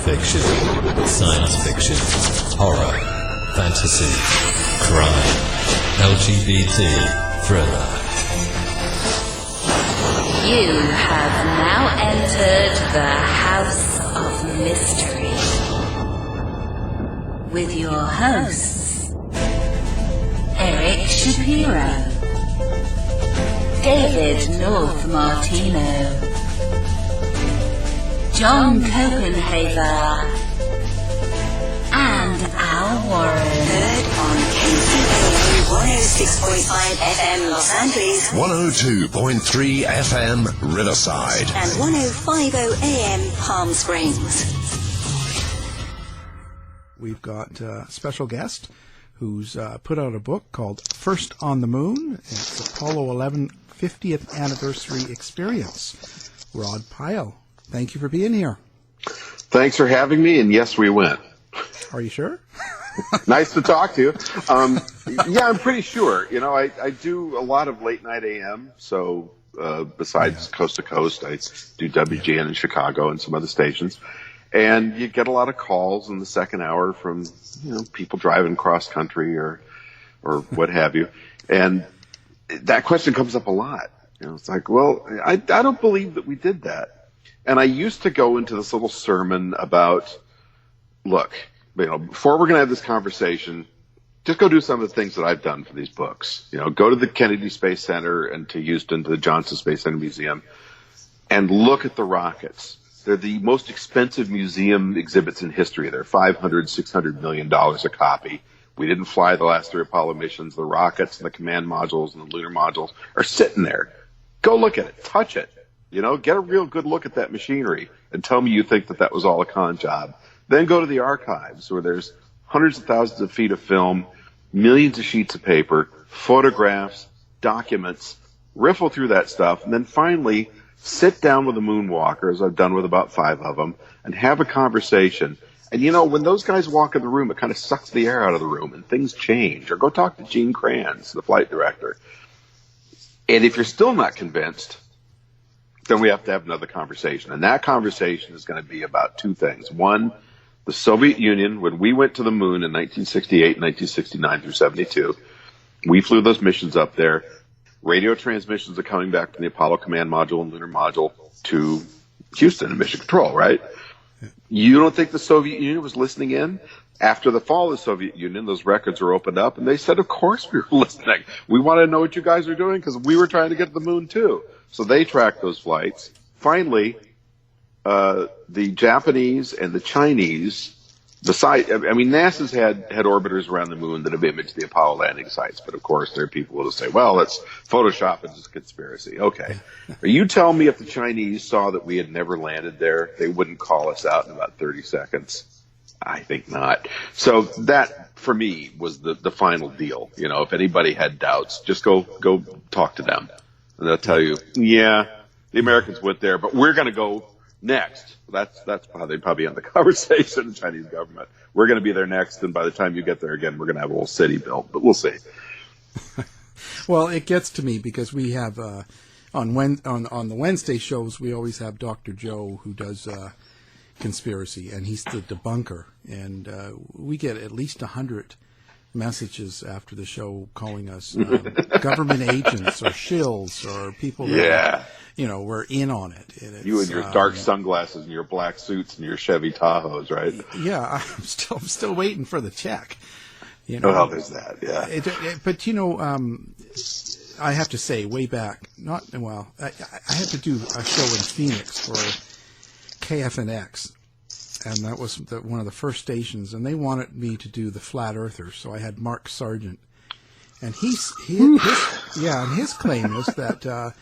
fiction, science fiction, horror, fantasy, crime, LGBT, thriller. You have now entered the House of Mystery with your hosts, Eric Shapiro, David North Martino, John Copenhaver, and Al Warren. Heard on KCAA 106.5 FM Los Angeles, 102.3 FM Riverside, and 105.0 AM Palm Springs. We've got a special guest who's put out a book called First on the Moon. It's Apollo 11 50th Anniversary Experience. Rod Pyle, thank you for being here. Thanks for having me, and yes, we went. Are you sure? Nice to talk to you. Yeah, I'm pretty sure. You know, I do a lot of late night AM, so besides Coast to Coast, I do WGN in Chicago and some other stations. And you get a lot of calls in the second hour from, people driving cross country or what have you. And that question comes up a lot. It's like, well, I don't believe that we did that. And I used to go into this little sermon about, look, before we're going to have this conversation, just go do some of the things that I've done for these books. Go to the Kennedy Space Center and to Houston, to the Johnson Space Center Museum, and look at the rockets. They're the most expensive museum exhibits in history. They're $500, $600 million a copy. We didn't fly the last 3 Apollo missions. The rockets and the command modules and the lunar modules are sitting there. Go look at it. Touch it. Get a real good look at that machinery and tell me you think that was all a con job. Then go to the archives where there's hundreds of thousands of feet of film, millions of sheets of paper, photographs, documents, riffle through that stuff, and then finally sit down with the moonwalkers, I've done with about 5 of them, and have a conversation. And when those guys walk in the room, it kind of sucks the air out of the room and things change. Or go talk to Gene Kranz, the flight director. And if you're still not convinced, then we have to have another conversation. And that conversation is going to be about 2 things. One, the Soviet Union, when we went to the moon in 1968, 1969 through 72, we flew those missions up there. Radio transmissions are coming back from the Apollo Command Module and Lunar Module to Houston and Mission Control, right? You don't think the Soviet Union was listening in? After the fall of the Soviet Union, those records were opened up, and they said, of course we were listening. We want to know what you guys are doing because we were trying to get to the moon too. So they tracked those flights. Finally, the Japanese and the Chinese, NASA's had orbiters around the moon that have imaged the Apollo landing sites, but of course there are people who say, well, it's Photoshop, it's a conspiracy. Okay. You tell me if the Chinese saw that we had never landed there, they wouldn't call us out in about 30 seconds. I think not. So that, for me, was the final deal. If anybody had doubts, just go talk to them. And they'll tell you, yeah, the Americans went there, but we're going to go next. That's how they probably end the conversation, the Chinese government. We're going to be there next, and by the time you get there again, we're going to have a whole city built, but we'll see. Well, it gets to me because we have, on the Wednesday shows, we always have Dr. Joe who does conspiracy, and he's the debunker, and we get at least 100 messages after the show calling us government agents or shills or people that were in on it. And you and your dark sunglasses and your black suits and your Chevy Tahoes, right? Yeah, I'm still waiting for the check. Well, there's that, yeah. But I have to say, way back, I had to do a show in Phoenix for KFNX. And that was one of the first stations, and they wanted me to do the Flat Earthers, so I had Mark Sargent. And his claim was that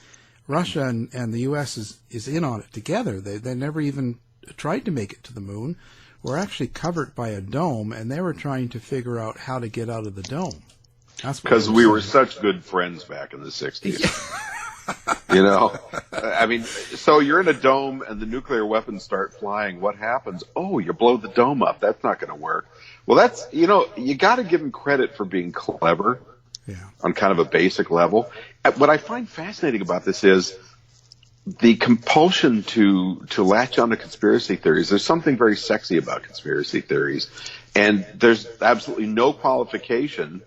Russia and the U.S. is in on it together. They never even tried to make it to the moon. We're actually covered by a dome, and they were trying to figure out how to get out of the dome. Because we were such good friends back in the 60s. So you're in a dome and the nuclear weapons start flying. What happens? Oh, you blow the dome up. That's not going to work. Well, that's, you got to give them credit for being clever on kind of a basic level. What I find fascinating about this is the compulsion to latch onto conspiracy theories, there's something very sexy about conspiracy theories, and there's absolutely no qualification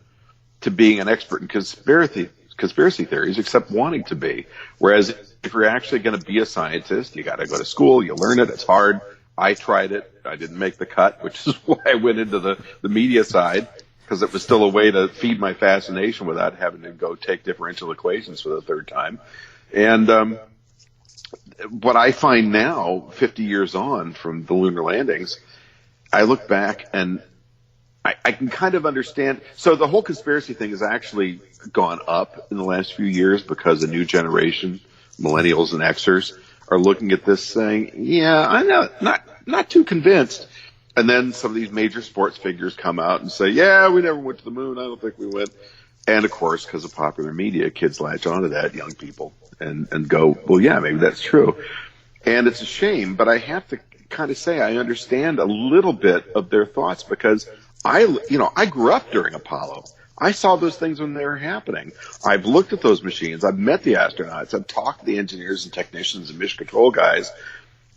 to being an expert in conspiracy theories except wanting to be. Whereas if you're actually going to be a scientist, you got to go to school, you learn it, it's hard. I tried it, I didn't make the cut, which is why I went into the media side, because it was still a way to feed my fascination without having to go take differential equations for the third time. And what I find now, 50 years on from the lunar landings, I look back and I can kind of understand. So the whole conspiracy thing has actually gone up in the last few years because a new generation, millennials and Xers, are looking at this saying, yeah, I'm not too convinced. And then some of these major sports figures come out and say, yeah, we never went to the moon. I don't think we went. And of course, because of popular media, kids latch onto that, young people, and go, well, yeah, maybe that's true. And it's a shame, but I have to kind of say I understand a little bit of their thoughts, because I grew up during Apollo. I saw those things when they were happening. I've looked at those machines. I've met the astronauts. I've talked to the engineers and technicians and mission control guys.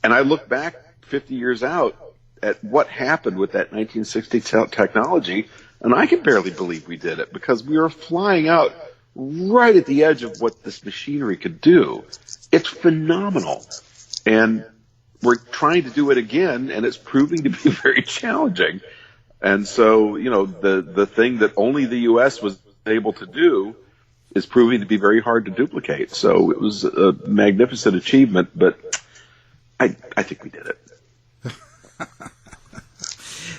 And I look back 50 years out at what happened with that 1960 technology, and I can barely believe we did it, because we were flying out right at the edge of what this machinery could do. It's phenomenal. And we're trying to do it again, and it's proving to be very challenging. And so, the thing that only the U.S. was able to do is proving to be very hard to duplicate. So it was a magnificent achievement, but I think we did it.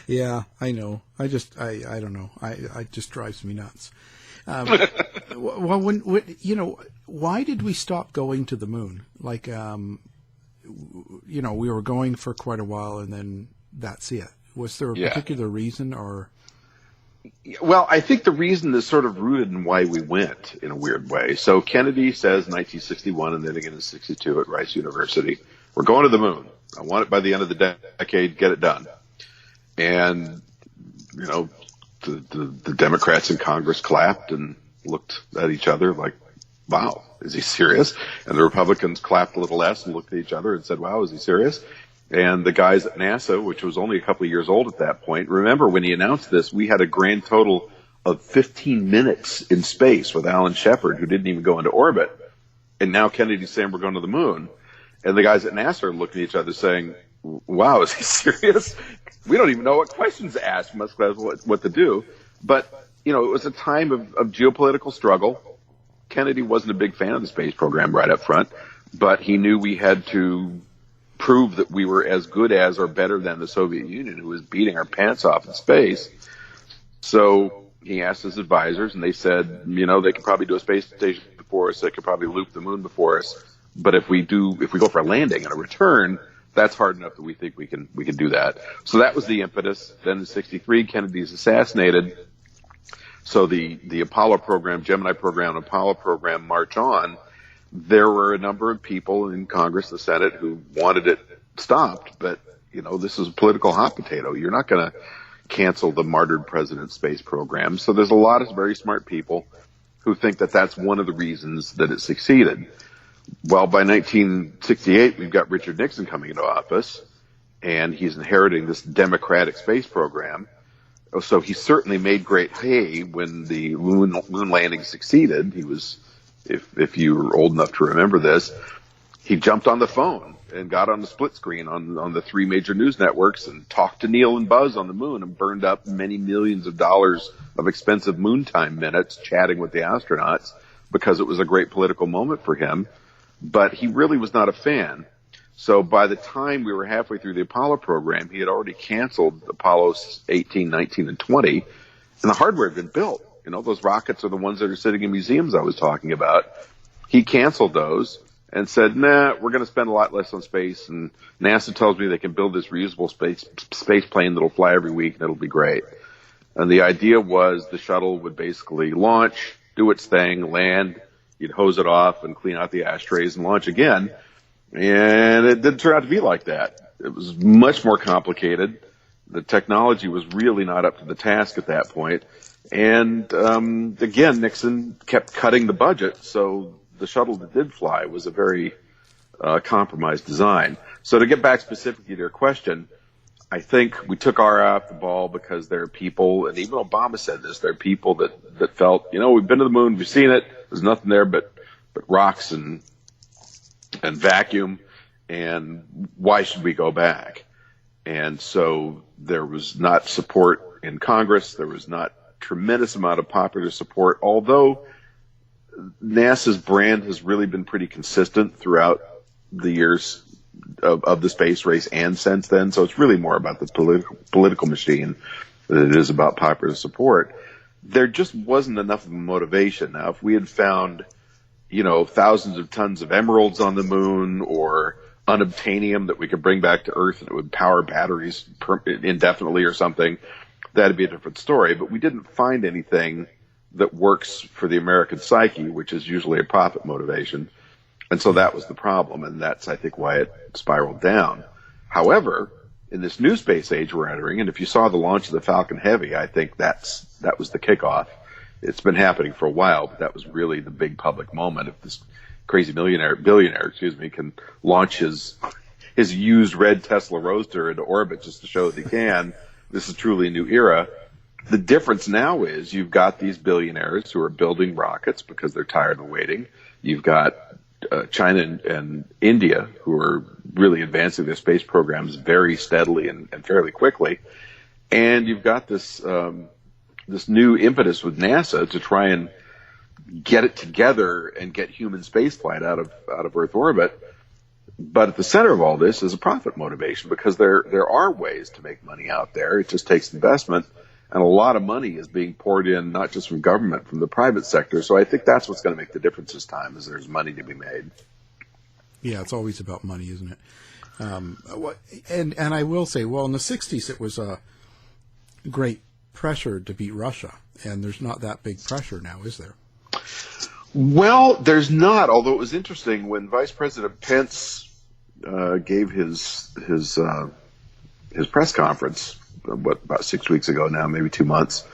Yeah, I know. I don't know. It just drives me nuts. Well, why did we stop going to the moon? Like, we were going for quite a while, and then that's it. Was there a particular reason, or? Well, I think the reason is sort of rooted in why we went, in a weird way. So Kennedy says in 1961, and then again in 62 at Rice University, we're going to the moon. I want it by the end of the decade, get it done. And, the Democrats in Congress clapped and looked at each other like, wow, is he serious? And the Republicans clapped a little less and looked at each other and said, wow, is he serious? And the guys at NASA, which was only a couple of years old at that point, remember when he announced this, we had a grand total of 15 minutes in space with Alan Shepard, who didn't even go into orbit. And now Kennedy's saying we're going to the moon. And the guys at NASA are looking at each other saying, wow, is he serious? We don't even know what questions to ask, much less what to do. But, it was a time of geopolitical struggle. Kennedy wasn't a big fan of the space program right up front, but he knew we had to prove that we were as good as or better than the Soviet Union, who was beating our pants off in space. So he asked his advisors, and they said, they could probably do a space station before us. They could probably loop the moon before us. But if we go for a landing and a return, that's hard enough that we think we can do that. So that was the impetus. Then in 63, Kennedy's assassinated. So the Apollo program, Gemini program, and Apollo program march on. There were a number of people in Congress, the Senate, who wanted it stopped. But, this is a political hot potato. You're not going to cancel the martyred president's space program. So there's a lot of very smart people who think that that's one of the reasons that it succeeded. Well, by 1968, we've got Richard Nixon coming into office, and he's inheriting this democratic space program. So he certainly made great hay when the moon landing succeeded. He was, if you're old enough to remember this, he jumped on the phone and got on the split screen on the three major news networks and talked to Neil and Buzz on the moon and burned up many millions of dollars of expensive moon time minutes chatting with the astronauts because it was a great political moment for him. But he really was not a fan. So by the time we were halfway through the Apollo program, he had already canceled Apollos 18, 19, and 20, and the hardware had been built. Those rockets are the ones that are sitting in museums I was talking about. He canceled those and said, nah, we're going to spend a lot less on space, and NASA tells me they can build this reusable space plane that'll fly every week, and it'll be great. And the idea was the shuttle would basically launch, do its thing, land, you'd hose it off and clean out the ashtrays and launch again. And it didn't turn out to be like that. It was much more complicated. The technology was really not up to the task at that point. And again, Nixon kept cutting the budget, so the shuttle that did fly was a very compromised design. So to get back specifically to your question, I think we took our eye off the ball because there are people, and even Obama said this, there are people that felt, we've been to the moon, we've seen it, there's nothing there but rocks and vacuum, and why should we go back? And so there was not support in Congress, there was not tremendous amount of popular support, although NASA's brand has really been pretty consistent throughout the years of the space race and since then. So it's really more about the political machine than it is about popular support. There just wasn't enough of a motivation. Now, if we had found, thousands of tons of emeralds on the moon or unobtainium that we could bring back to Earth and it would power batteries indefinitely or something, that'd be a different story. But we didn't find anything that works for the American psyche, which is usually a profit motivation. And so that was the problem, and that's, I think, why it spiraled down. However, in this new space age we're entering, and if you saw the launch of the Falcon Heavy, I think that was the kickoff. It's been happening for a while, but that was really the big public moment. If this crazy billionaire, can launch his used red Tesla Roadster into orbit just to show that he can, this is truly a new era. The difference now is you've got these billionaires who are building rockets because they're tired of waiting. You've got China and India who are really advancing their space programs very steadily and fairly quickly. And you've got this new impetus with NASA to try and get it together and get human spaceflight out of Earth orbit. But at the center of all this is a profit motivation, because there are ways to make money out there. It just takes investment. And a lot of money is being poured in, not just from government, from the private sector. So I think that's what's going to make the difference this time, is there's money to be made. Yeah, it's always about money, isn't it? And I will say, well, in the 60s, it was a great pressure to beat Russia. And there's not that big pressure now, is there? Well, there's not, although it was interesting when Vice President Pence gave his press conference, about 6 weeks ago now, maybe 2 months.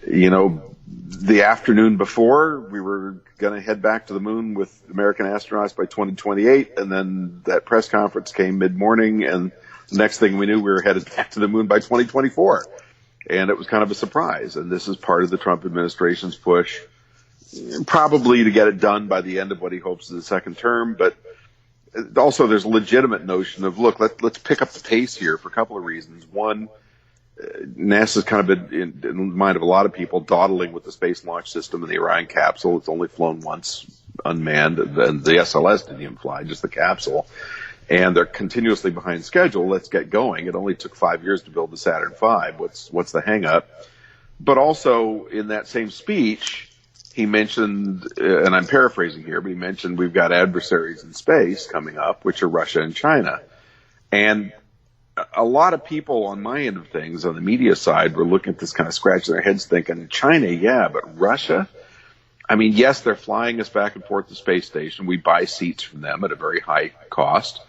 The afternoon before, we were going to head back to the moon with American astronauts by 2028, and then that press conference came mid-morning, and the next thing we knew, we were headed back to the moon by 2024. And it was kind of a surprise, and this is part of the Trump administration's push, probably to get it done by the end of what he hopes is the second term, but also there's a legitimate notion of, look, let's pick up the pace here for a couple of reasons. One, NASA's kind of been, in the mind of a lot of people, dawdling with the Space Launch System and the Orion capsule. It's only flown once unmanned, and the SLS didn't even fly, just the capsule. And they're continuously behind schedule. Let's get going. It only took 5 years to build the Saturn V. What's the hang-up? But also, in that same speech, he mentioned, and I'm paraphrasing here, but he mentioned we've got adversaries in space coming up, which are Russia and China. And a lot of people on my end of things, on the media side, were looking at this kind of scratching their heads thinking, China, yeah, but Russia? I mean, yes, they're flying us back and forth to the space station. We buy seats from them at a very high cost.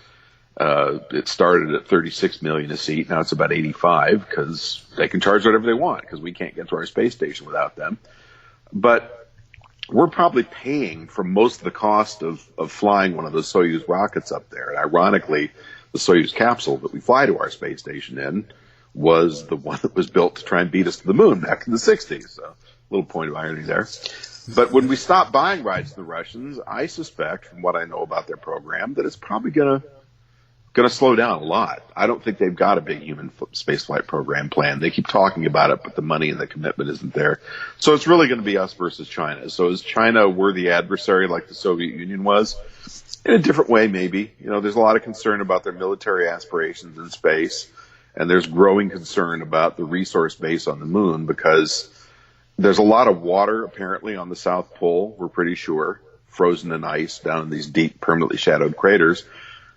It started at $36 million a seat. Now it's about 85 because they can charge whatever they want because we can't get to our space station without them. But we're probably paying for most of the cost of flying one of those Soyuz rockets up there. And ironically, the Soyuz capsule that we fly to our space station in was the one that was built to try and beat us to the moon back in the 60s. So a little point of irony there. But when we stop buying rides to the Russians, I suspect, from what I know about their program, that it's probably going to slow down a lot. I don't think they've got a big human spaceflight program planned. They keep talking about it, but the money and the commitment isn't there. So it's really going to be us versus China. So is China a worthy adversary like the Soviet Union was? In a different way, maybe. There's a lot of concern about their military aspirations in space, and there's growing concern about the resource base on the moon because there's a lot of water, apparently, on the South Pole, we're pretty sure, frozen in ice down in these deep, permanently shadowed craters.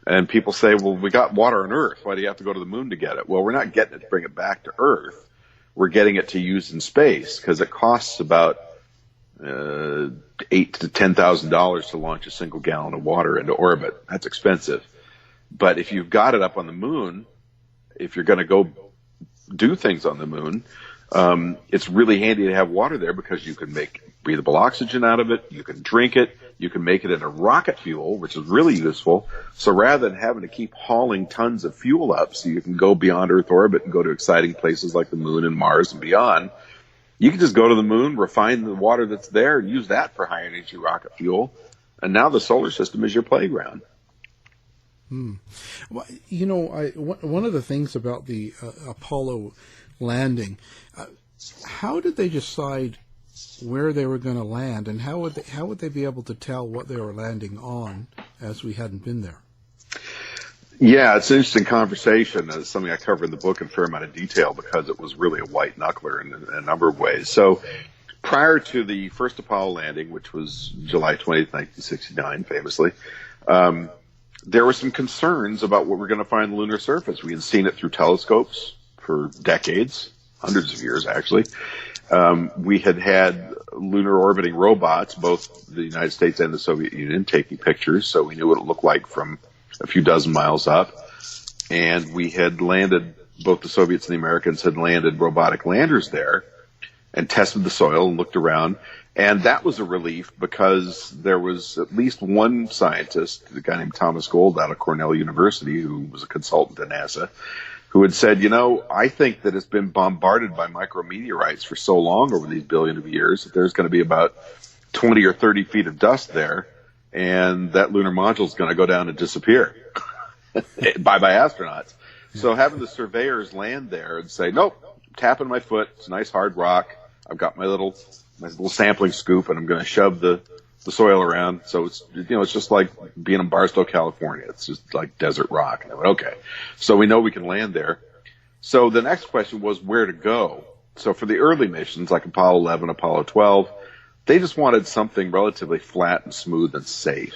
And people say, well, we got water on Earth. Why do you have to go to the moon to get it? Well, we're not getting it to bring it back to Earth. We're getting it to use in space because it costs about $8,000 to $10,000 to launch a single gallon of water into orbit. That's expensive. But if you've got it up on the moon, if you're going to go do things on the moon, it's really handy to have water there because you can make breathable oxygen out of it. You can drink it. You can make it into rocket fuel, which is really useful. So rather than having to keep hauling tons of fuel up so you can go beyond Earth orbit and go to exciting places like the moon and Mars and beyond, you can just go to the moon, refine the water that's there, and use that for high energy rocket fuel. And now the solar system is your playground. Well, you know, one of the things about the Apollo landing, how did they decide where they were going to land, and how would they be able to tell what they were landing on, as we hadn't been there? Yeah, it's an interesting conversation. It's something I cover in the book in a fair amount of detail because it was really a white knuckler in a number of ways. So prior to the first Apollo landing, which was July 20th, 1969, famously, there were some concerns about what we're going to find on the lunar surface. We had seen it through telescopes for decades, hundreds of years actually. We had lunar orbiting robots, both the United States and the Soviet Union, taking pictures, so we knew what it looked like from a few dozen miles up. And we had landed, both the Soviets and the Americans had landed robotic landers there and tested the soil and looked around. And that was a relief because there was at least one scientist, a guy named Thomas Gold out of Cornell University, who was a consultant at NASA, who had said, you know, I think that it's been bombarded by micrometeorites for so long over these billion of years that there's going to be about 20 or 30 feet of dust there, and that lunar module is going to go down and disappear by astronauts. So having the surveyors land there and say, nope, I'm tapping my foot, it's a nice hard rock, I've got my little sampling scoop, and I'm going to shove the soil around. So it's, you know, it's just like being in Barstow, California. It's just like desert rock. And I went, okay. So we know we can land there. So the next question was where to go. So for the early missions, like Apollo 11, Apollo 12, they just wanted something relatively flat and smooth and safe.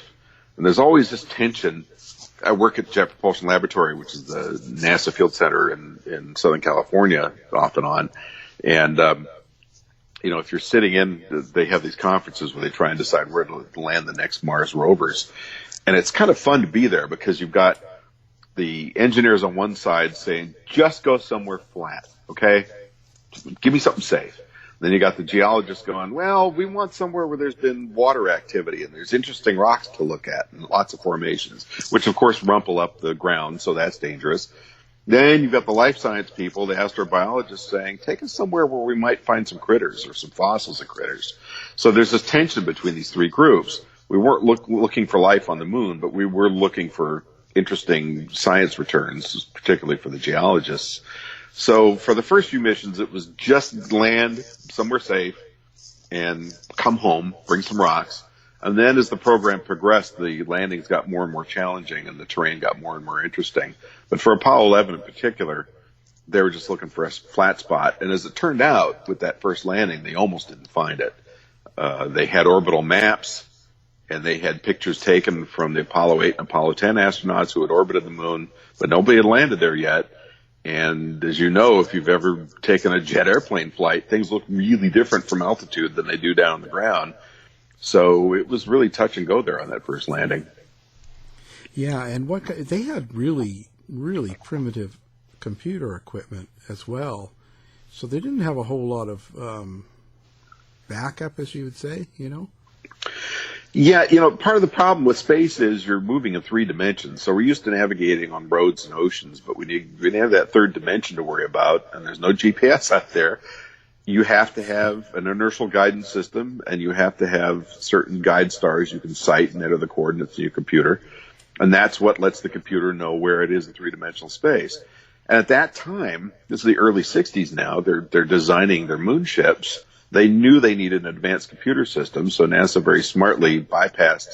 And there's always this tension. I work at Jet Propulsion Laboratory, which is the NASA Field Center in Southern California, off and on. And, you know, if you're sitting in, they have these conferences where they try and decide where to land the next Mars rovers. And it's kind of fun to be there because you've got the engineers on one side saying, just go somewhere flat, okay? Give me something safe. Then you got the geologists going, well, we want somewhere where there's been water activity and there's interesting rocks to look at and lots of formations, which of course rumple up the ground, so that's dangerous. Then you've got the life science people, the astrobiologists saying, take us somewhere where we might find some critters or some fossils of critters. So there's this tension between these three groups. We weren't looking for life on the moon, but we were looking for interesting science returns, particularly for the geologists. So for the first few missions, it was just land somewhere safe and come home, bring some rocks. And then as the program progressed, the landings got more and more challenging and the terrain got more and more interesting. But for Apollo 11 in particular, they were just looking for a flat spot. And as it turned out, with that first landing, they almost didn't find it. They had orbital maps, and they had pictures taken from the Apollo 8 and Apollo 10 astronauts who had orbited the moon, but nobody had landed there yet. And as you know, if you've ever taken a jet airplane flight, things look really different from altitude than they do down on the ground. So it was really touch and go there on that first landing. Yeah, and they had really, really primitive computer equipment as well. So they didn't have a whole lot of backup, as you would say, you know? Yeah, you know, part of the problem with space is you're moving in 3 dimensions. So we're used to navigating on roads and oceans, but when you have that third dimension to worry about, and there's no GPS out there, you have to have an inertial guidance system, and you have to have certain guide stars you can sight and enter the coordinates in your computer. And that's what lets the computer know where it is in 3-dimensional space. And at that time, this is the early 60s now, they're designing their moon ships. They knew they needed an advanced computer system, so NASA very smartly bypassed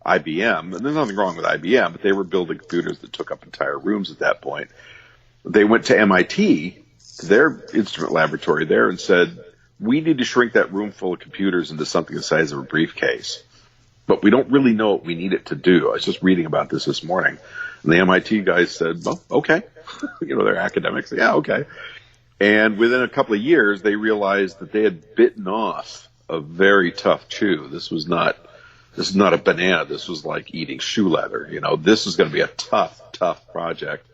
IBM. And there's nothing wrong with IBM, but they were building computers that took up entire rooms at that point. They went to MIT, to their instrument laboratory there, and said, we need to shrink that room full of computers into something the size of a briefcase. But we don't really know what we need it to do. I was just reading about this morning. And the MIT guys said, well, okay. You know, they're academics. Yeah, okay. And within a couple of years, they realized that they had bitten off a very tough chew. This is not a banana. This was like eating shoe leather. You know, this is going to be a tough project.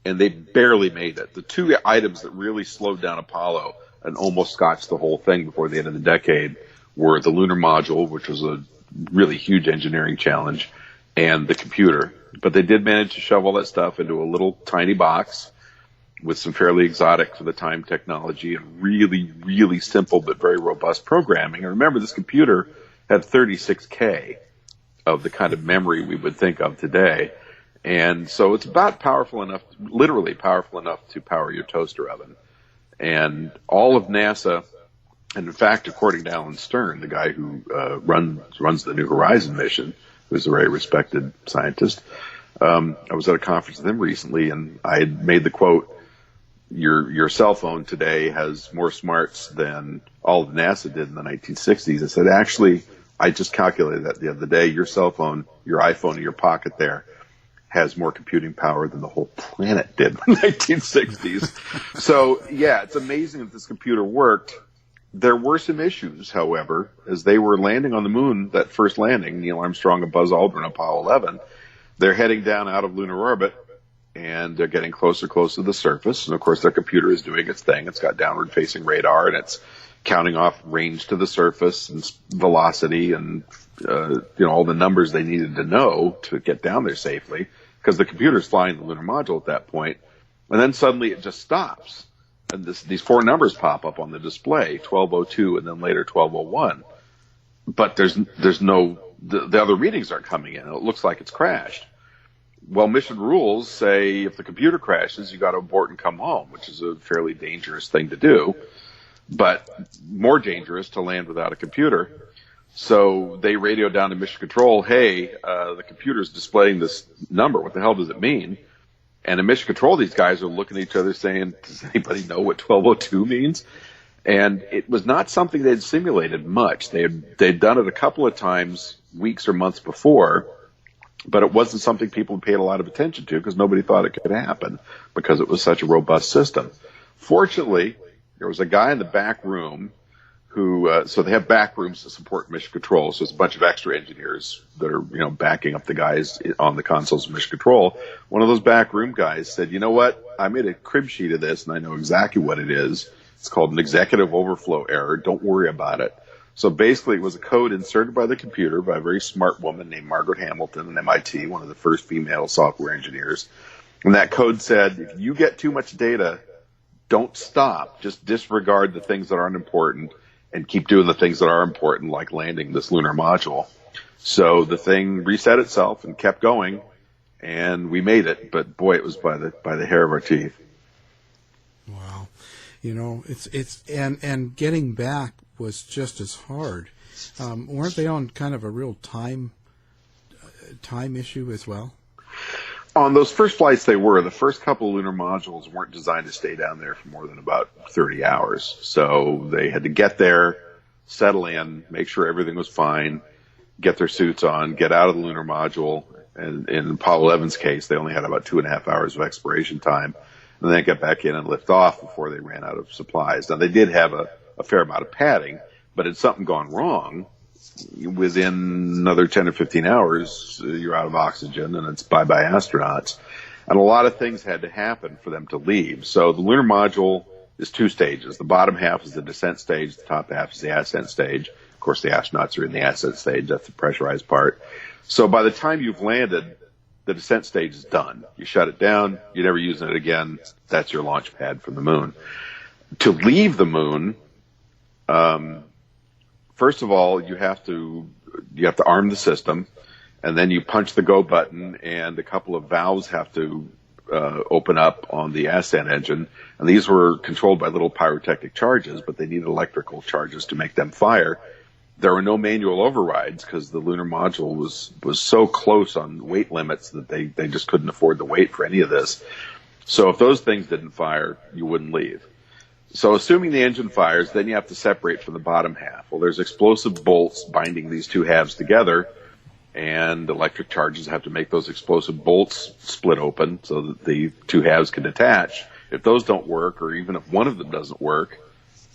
And they barely made it. The 2 items that really slowed down Apollo and almost scotched the whole thing before the end of the decade were the Lunar Module, which was a really huge engineering challenge, and the computer. But they did manage to shove all that stuff into a little tiny box with some fairly exotic for the time technology and really, really simple but very robust programming. And remember, this computer had 36K of the kind of memory we would think of today. And so it's about powerful enough, literally powerful enough to power your toaster oven. And all of NASA, and in fact, according to Alan Stern, the guy who runs the New Horizon mission, who's a very respected scientist, I was at a conference with him recently, and I had made the quote, your cell phone today has more smarts than all of NASA did in the 1960s. I said, actually, I just calculated that the other day. Your cell phone, your iPhone in your pocket there, has more computing power than the whole planet did in the 1960s. So, yeah, it's amazing that this computer worked. There were some issues, however, as they were landing on the moon, that first landing, Neil Armstrong and Buzz Aldrin, Apollo 11, they're heading down out of lunar orbit, and they're getting closer to the surface. And, of course, their computer is doing its thing. It's got downward-facing radar, and it's counting off range to the surface and velocity and, all the numbers they needed to know to get down there safely, because the computer's flying the lunar module at that point. And then suddenly it just stops. And these four numbers pop up on the display, 1202 and then later 1201. But there's no, the other readings aren't coming in. It looks like it's crashed. Well, mission rules say if the computer crashes, you got to abort and come home, which is a fairly dangerous thing to do, but more dangerous to land without a computer. So they radio down to mission control, hey, the computer's displaying this number. What the hell does it mean? And in mission control, these guys are looking at each other saying, does anybody know what 1202 means? And it was not something they'd simulated much. They'd done it a couple of times, weeks or months before, but it wasn't something people paid a lot of attention to because nobody thought it could happen because it was such a robust system. Fortunately, there was a guy in the back room who, so they have back rooms to support mission control. So it's a bunch of extra engineers that are, backing up the guys on the consoles of mission control. One of those back room guys said, you know what? I made a crib sheet of this and I know exactly what it is. It's called an executive overflow error. Don't worry about it. So basically it was a code inserted by the computer by a very smart woman named Margaret Hamilton at MIT, one of the first female software engineers. And that code said, if you get too much data, don't stop. Just disregard the things that aren't important and keep doing the things that are important, like landing this lunar module. So the thing reset itself and kept going, and we made it. But boy, it was by the hair of our teeth. Wow, and getting back was just as hard. Weren't they on kind of a real time issue as well? On those first flights, they were. The first couple of lunar modules weren't designed to stay down there for more than about 30 hours. So they had to get there, settle in, make sure everything was fine, get their suits on, get out of the lunar module. And in Apollo 11's case, they only had about 2.5 hours of exploration time. And then get back in and lift off before they ran out of supplies. Now, they did have a fair amount of padding, but had something gone wrong, within another 10 or 15 hours, you're out of oxygen and it's bye-bye astronauts. And a lot of things had to happen for them to leave. So the lunar module is two stages. The bottom half is the descent stage. The top half is the ascent stage. Of course, the astronauts are in the ascent stage. That's the pressurized part. So by the time you've landed, the descent stage is done. You shut it down. You're never using it again. That's your launch pad from the moon. To leave the moon, first of all, you have to arm the system, and then you punch the go button, and a couple of valves have to open up on the ascent engine. And these were controlled by little pyrotechnic charges, but they needed electrical charges to make them fire. There were no manual overrides because the lunar module was so close on weight limits that they just couldn't afford the weight for any of this. So if those things didn't fire, you wouldn't leave. So assuming the engine fires, then you have to separate from the bottom half. Well, there's explosive bolts binding these two halves together, and electric charges have to make those explosive bolts split open so that the two halves can detach. If those don't work, or even if one of them doesn't work,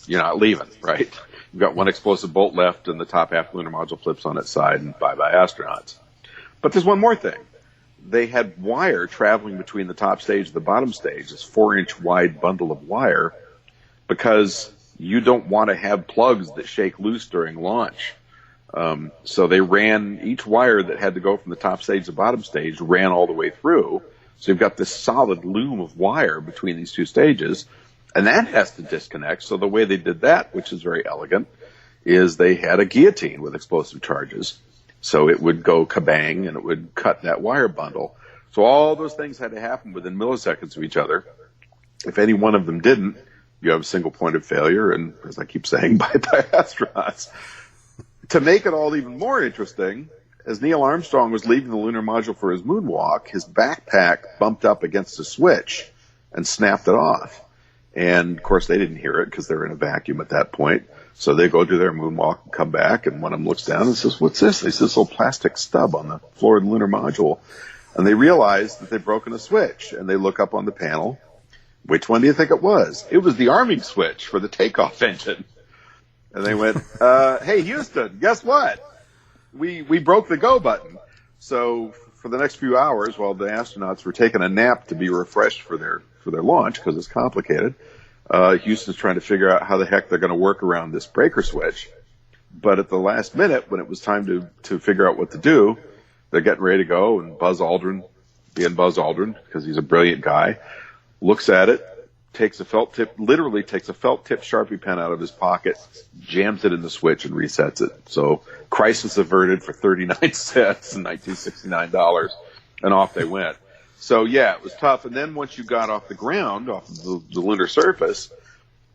you're not leaving, right? You've got one explosive bolt left, and the top half of the lunar module flips on its side, and bye-bye astronauts. But there's one more thing. They had wire traveling between the top stage and the bottom stage, this 4-inch wide bundle of wire, because you don't want to have plugs that shake loose during launch. So they ran each wire that had to go from the top stage to the bottom stage, ran all the way through. So you've got this solid loom of wire between these two stages, and that has to disconnect. So the way they did that, which is very elegant, is they had a guillotine with explosive charges. So it would go kabang, and it would cut that wire bundle. So all those things had to happen within milliseconds of each other. If any one of them didn't, you have a single point of failure, and as I keep saying, bye-bye astronauts. To make it all even more interesting, as Neil Armstrong was leaving the lunar module for his moonwalk, his backpack bumped up against a switch and snapped it off. And, of course, they didn't hear it because they were in a vacuum at that point. So they go do their moonwalk and come back, and one of them looks down and says, "What's this?" They see this little plastic stub on the floor of the lunar module. And they realize that they've broken a switch, and they look up on the panel. Which one do you think it was? It was the arming switch for the takeoff engine. And they went, "Hey, Houston, guess what? We broke the go button." So for the next few hours, while the astronauts were taking a nap to be refreshed for their launch, because it's complicated, Houston's trying to figure out how the heck they're going to work around this breaker switch. But at the last minute, when it was time to figure out what to do, they're getting ready to go, and Buzz Aldrin, being Buzz Aldrin, because he's a brilliant guy, looks at it, literally takes a felt tip Sharpie pen out of his pocket, jams it in the switch, and resets it. So crisis averted for 39 cents and $1969, and off they went. So yeah, it was tough. And then once you got off the ground, off the lunar surface,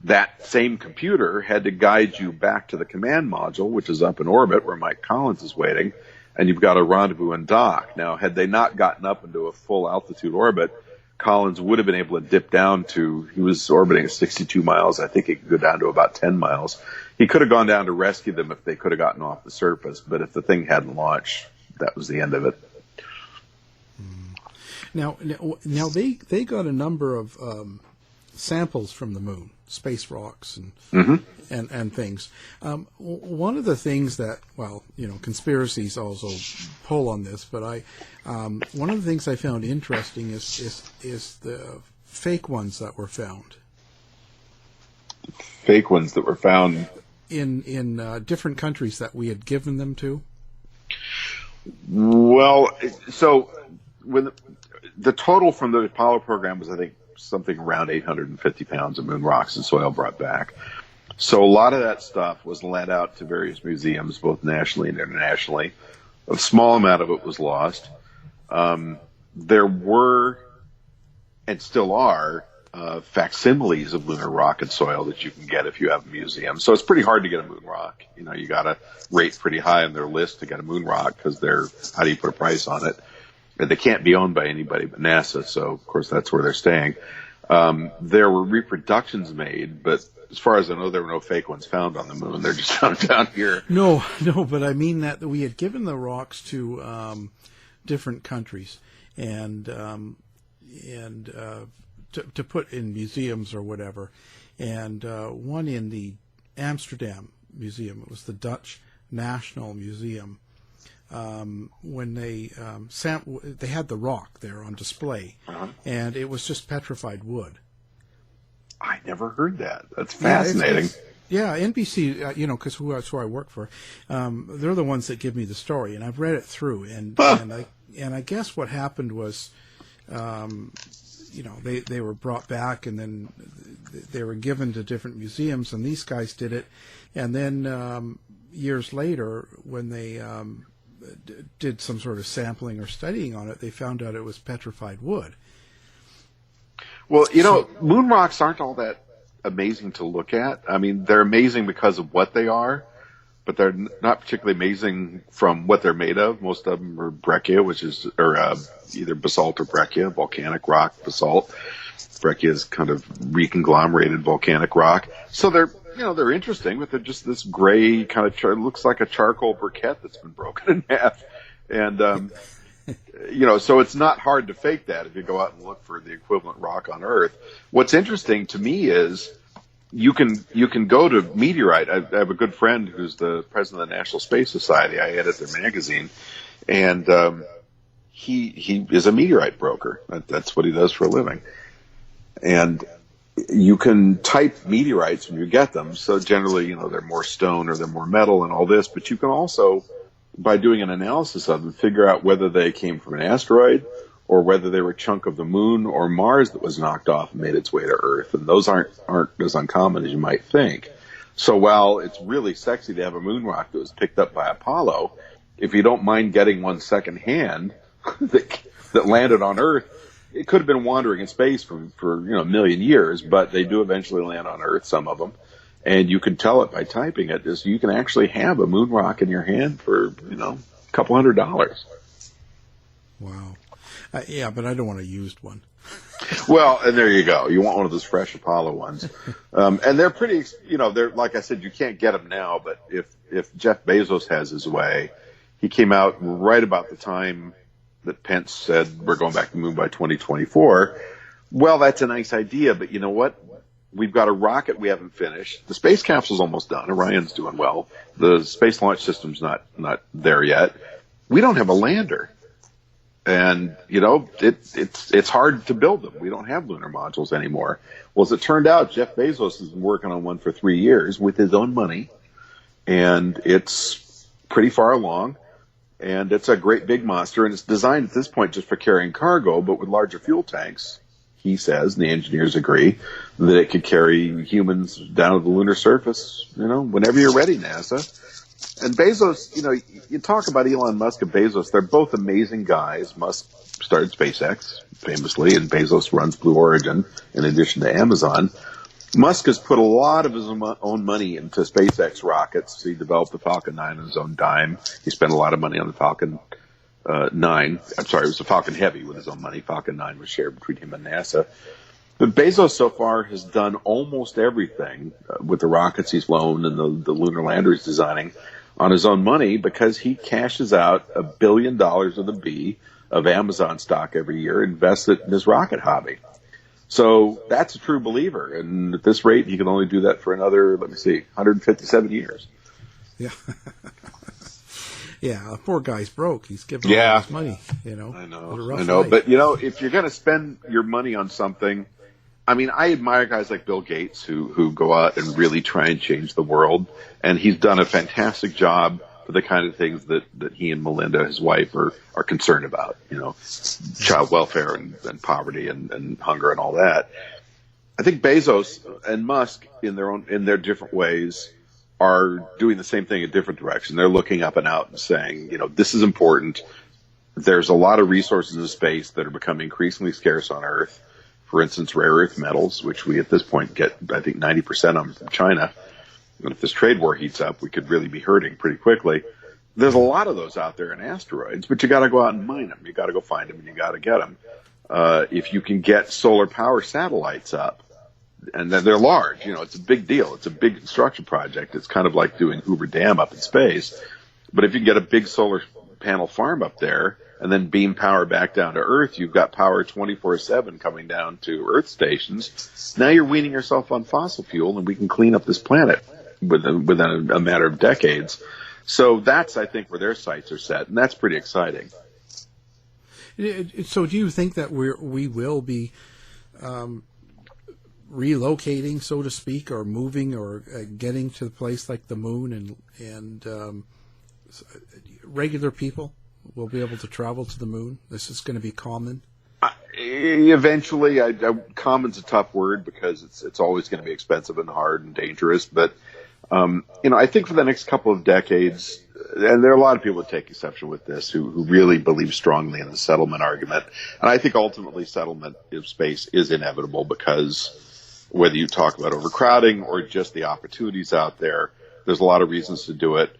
that same computer had to guide you back to the command module, which is up in orbit where Mike Collins is waiting, and you've got a rendezvous and dock. Now, had they not gotten up into a full altitude orbit, Collins would have been able to dip down he was orbiting at 62 miles. I think it could go down to about 10 miles. He could have gone down to rescue them if they could have gotten off the surface, but if the thing hadn't launched, that was the end of it. Now they got a number of samples from the moon, space rocks and things. One of the things that, conspiracies also pull on this, but one of the things I found interesting is the fake ones that were found. Fake ones that were found in different countries that we had given them to. Well, so when the total from the Apollo program was, I think, something around 850 pounds of moon rocks and soil brought back. So a lot of that stuff was lent out to various museums, both nationally and internationally. A small amount of it was lost. There were, and still are, facsimiles of lunar rock and soil that you can get if you have a museum. So it's pretty hard to get a moon rock. You got to rate pretty high on their list to get a moon rock because how do you put a price on it? And they can't be owned by anybody but NASA, so of course that's where they're staying. There were reproductions made, but as far as I know, there were no fake ones found on the moon. They're just found down here. No, but I mean that we had given the rocks to different countries and to put in museums or whatever. And one in the Amsterdam Museum, it was the Dutch National Museum. When they they had the rock there on display, and it was just petrified wood. I never heard that. That's fascinating. Yeah, NBC, because that's who I work for. They're the ones that give me the story, and I've read it through. And I guess what happened was, they were brought back, and then they were given to different museums, and these guys did it. And then years later, when they did some sort of sampling or studying on it, they found out it was petrified wood. Well, moon rocks aren't all that amazing to look at. I mean, they're amazing because of what they are, but they're not particularly amazing from what they're made of. Most of them are breccia, either basalt or breccia, volcanic rock, basalt. Breccia is kind of reconglomerated volcanic rock. So they're interesting, but they're just this gray kind of looks like a charcoal briquette that's been broken in half. And, so it's not hard to fake that if you go out and look for the equivalent rock on Earth. What's interesting to me is you can go to Meteorite. I have a good friend who's the president of the National Space Society. I edit their magazine, and he is a meteorite broker. That's what he does for a living. And you can type meteorites when you get them. So generally, they're more stone or they're more metal and all this, but you can also, by doing an analysis of them, figure out whether they came from an asteroid or whether they were a chunk of the moon or Mars that was knocked off and made its way to Earth. And those aren't as uncommon as you might think. So while it's really sexy to have a moon rock that was picked up by Apollo, if you don't mind getting one secondhand that landed on Earth, it could have been wandering in space for a million years, but they do eventually land on Earth, some of them. And you can tell it by typing it. So you can actually have a moon rock in your hand for, a couple $100. Wow. Yeah, but I don't want a used one. Well, and there you go. You want one of those fresh Apollo ones. And they're pretty, they're, like I said, you can't get them now, but if Jeff Bezos has his way, he came out right about the time that Pence said we're going back to the moon by 2024. Well, that's a nice idea, but you know what? We've got a rocket we haven't finished. The space capsule's almost done. Orion's doing well. The Space Launch System's not there yet. We don't have a lander. And, it's hard to build them. We don't have lunar modules anymore. Well, as it turned out, Jeff Bezos has been working on one for 3 years with his own money. And it's pretty far along. And it's a great big monster, and it's designed at this point just for carrying cargo, but with larger fuel tanks, he says, and the engineers agree, that it could carry humans down to the lunar surface, whenever you're ready, NASA. And Bezos, you talk about Elon Musk and Bezos, they're both amazing guys. Musk started SpaceX, famously, and Bezos runs Blue Origin, in addition to Amazon. Musk has put a lot of his own money into SpaceX rockets. He developed the Falcon 9 on his own dime. He spent a lot of money on the Falcon 9. I'm sorry, it was the Falcon Heavy with his own money. Falcon 9 was shared between him and NASA. But Bezos so far has done almost everything with the rockets he's flown and the lunar lander he's designing on his own money because he cashes out $1 billion of the B of Amazon stock every year, invests it in his rocket hobby. So that's a true believer. And at this rate, he can only do that for another, 157 years. Yeah. Yeah, the poor guy's broke. He's giving all his money, I know. Life. But, if you're going to spend your money on something, I admire guys like Bill Gates who go out and really try and change the world. And he's done a fantastic job for the kind of things that he and Melinda, his wife, are concerned about, child welfare and poverty and hunger and all that. I think Bezos and Musk in their different ways are doing the same thing in different directions. They're looking up and out and saying, this is important. There's a lot of resources in space that are becoming increasingly scarce on Earth. For instance, rare earth metals, which we at this point get, I think, 90% of them from China. And if this trade war heats up, we could really be hurting pretty quickly. There's a lot of those out there in asteroids, but you got to go out and mine them. You got to go find them, and you got to get them. If you can get solar power satellites up, and then they're large, it's a big deal. It's a big construction project. It's kind of like doing Hoover Dam up in space. But if you can get a big solar panel farm up there and then beam power back down to Earth, you've got power 24/7 coming down to Earth stations. Now you're weaning yourself on fossil fuel, and we can clean up this planet within a matter of decades. So that's, I think, where their sights are set, and that's pretty exciting. So do you think that we will be relocating, so to speak, or moving or getting to a place like the moon and regular people will be able to travel to the moon? This is going to be common? Eventually, common's a tough word because it's always going to be expensive and hard and dangerous. But, I think for the next couple of decades, and there are a lot of people that take exception with this who really believe strongly in the settlement argument. And I think ultimately settlement of space is inevitable because whether you talk about overcrowding or just the opportunities out there, there's a lot of reasons to do it.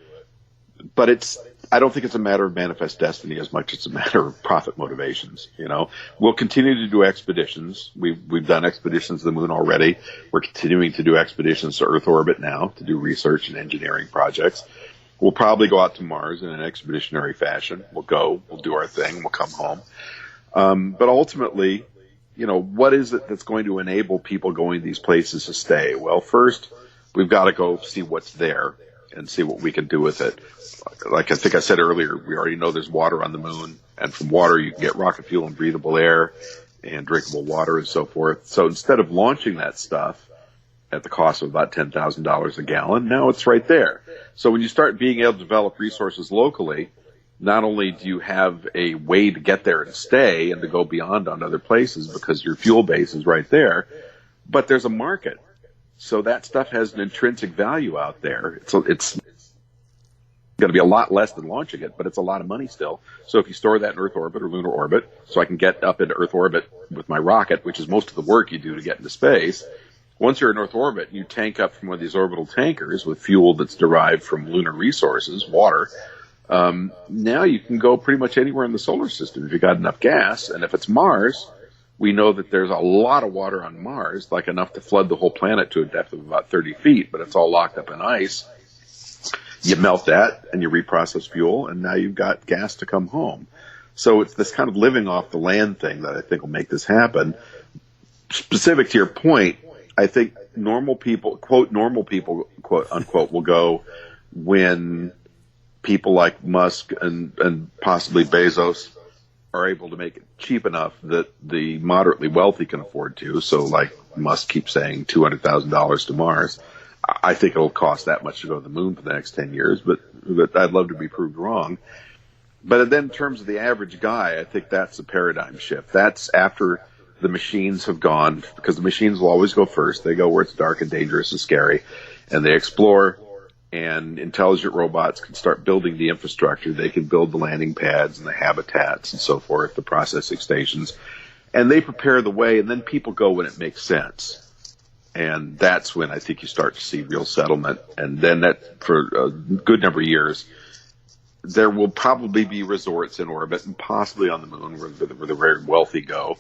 But I don't think it's a matter of manifest destiny as much as it's a matter of profit motivations. We'll continue to do expeditions. We've done expeditions to the moon already. We're continuing to do expeditions to Earth orbit now to do research and engineering projects. We'll probably go out to Mars in an expeditionary fashion. We'll do our thing, we'll come home. But ultimately, what is it that's going to enable people going to these places to stay? Well, first, we've got to go see what's there and see what we can do with it. Like I think I said earlier, we already know there's water on the moon, and from water you can get rocket fuel and breathable air. and drinkable water and so forth. So instead of launching that stuff at the cost of about $10,000 a gallon, now it's right there. So when you start being able to develop resources locally, not only do you have a way to get there and stay and to go beyond on other places because your fuel base is right there, but there's a market. So that stuff has an intrinsic value out there. It's going to be a lot less than launching it, but it's a lot of money still. So if you store that in Earth orbit or lunar orbit, so I can get up into Earth orbit with my rocket, which is most of the work you do to get into space, once you're in Earth orbit, you tank up from one of these orbital tankers with fuel that's derived from lunar resources, water. Now you can go pretty much anywhere in the solar system if you got enough gas. And if it's Mars, we know that there's a lot of water on Mars, like enough to flood the whole planet to a depth of about 30 feet, but it's all locked up in ice. You melt that and you reprocess fuel, and now you've got gas to come home. So it's this kind of living off the land thing that I think will make this happen. Specific to your point, I think normal people, quote unquote, will go when people like Musk and possibly Bezos are able to make it cheap enough that the moderately wealthy can afford to. So like Musk keeps saying $200,000 to Mars. I think it'll cost that much to go to the moon for the next 10 years, but I'd love to be proved wrong. But then in terms of the average guy, I think that's a paradigm shift. That's after the machines have gone, because the machines will always go first. They go where it's dark and dangerous and scary, and they explore, and intelligent robots can start building the infrastructure. They can build the landing pads and the habitats and so forth, the processing stations, and they prepare the way, and then people go when it makes sense. And that's when I think you start to see real settlement. And then that, for a good number of years, there will probably be resorts in orbit and possibly on the moon where the very wealthy go.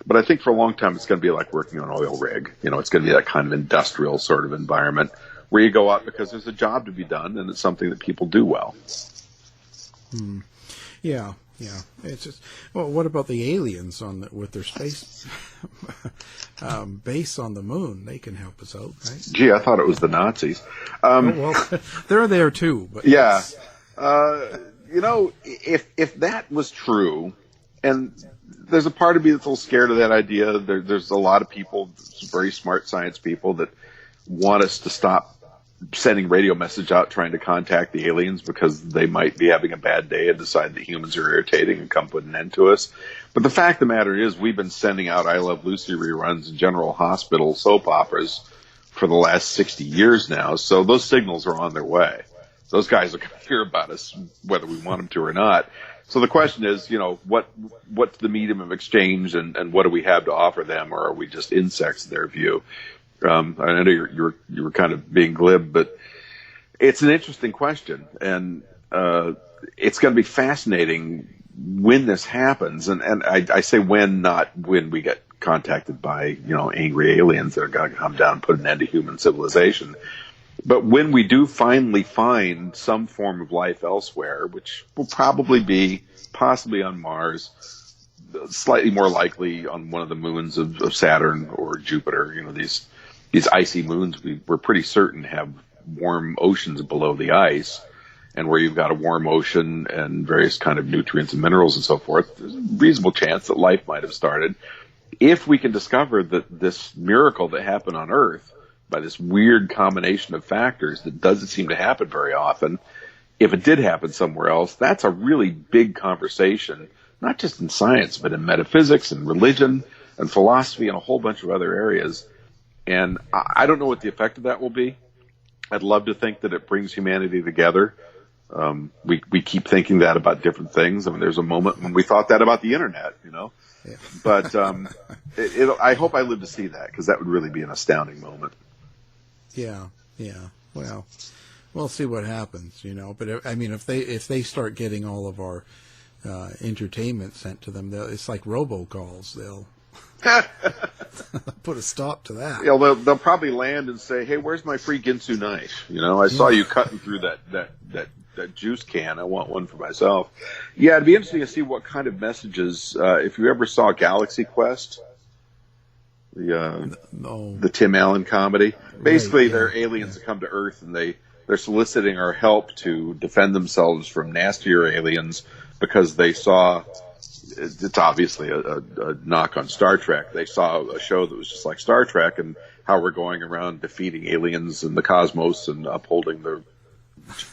But I think for a long time it's going to be like working on an oil rig. You know, it's going to be that kind of industrial sort of environment where you go out because there's a job to be done and it's something that people do well. Yeah. It's just, well, what about the aliens with their space base on the moon? They can help us out, right? Gee, I thought it was the Nazis. Well, they're there too. But yeah. You know, if that was true, and there's a part of me that's a little scared of that idea. There's a lot of people, very smart science people, that want us to stop sending radio message out trying to contact the aliens because they might be having a bad day and decide that humans are irritating and come put an end to us. But the fact of the matter is we've been sending out I Love Lucy reruns and General Hospital soap operas for the last 60 years now, so those signals are on their way. Those guys are going to hear about us whether we want them to or not. So the question is, you know, what's the medium of exchange and what do we have to offer them, or are we just insects in their view? I know you were kind of being glib, but it's an interesting question, and it's going to be fascinating when this happens. And I say when, not when we get contacted by, you know, angry aliens that are going to come down and put an end to human civilization. But when we do finally find some form of life elsewhere, which will probably be possibly on Mars, slightly more likely on one of the moons of Saturn or Jupiter, you know, these icy moons we're pretty certain have warm oceans below the ice, and where you've got a warm ocean and various kind of nutrients and minerals and so forth, there's a reasonable chance that life might have started. If we can discover that this miracle that happened on Earth by this weird combination of factors that doesn't seem to happen very often, if it did happen somewhere else, that's a really big conversation, not just in science, but in metaphysics and religion and philosophy and a whole bunch of other areas. And I don't know what the effect of that will be. I'd love to think that it brings humanity together. We keep thinking that about different things. I mean, there's a moment when we thought that about the internet, you know. Yeah. But I hope I live to see that, because that would really be an astounding moment. Yeah. Well, we'll see what happens, you know. But I mean, if they start getting all of our entertainment sent to them, it's like robocalls. They'll put a stop to that. Yeah, they'll probably land and say, "Hey, where's my free Ginsu knife? You know, I saw you cutting through that juice can. I want one for myself." Yeah, it'd be interesting to see what kind of messages. If you ever saw Galaxy Quest, the Tim Allen comedy, basically they're aliens that come to Earth and they're soliciting our help to defend themselves from nastier aliens because they saw it's obviously a knock on Star Trek. They saw a show that was just like Star Trek and how we're going around defeating aliens in the cosmos and upholding the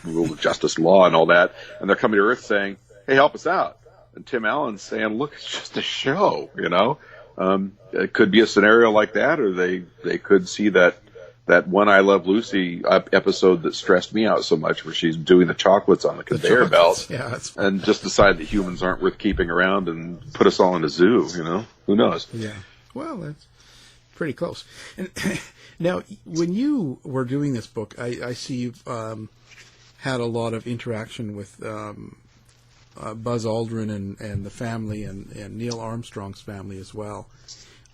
rule of justice, law, and all that. And they're coming to Earth saying, hey, help us out. And Tim Allen's saying, look, it's just a show, you know. It could be a scenario like that, or they could see that One I Love Lucy episode that stressed me out so much, where she's doing the chocolates on the conveyor belt, and just decide that humans aren't worth keeping around and put us all in a zoo, you know? Who knows? Yeah. Well, that's pretty close. And now, when you were doing this book, I see you've had a lot of interaction with Buzz Aldrin and the family and Neil Armstrong's family as well.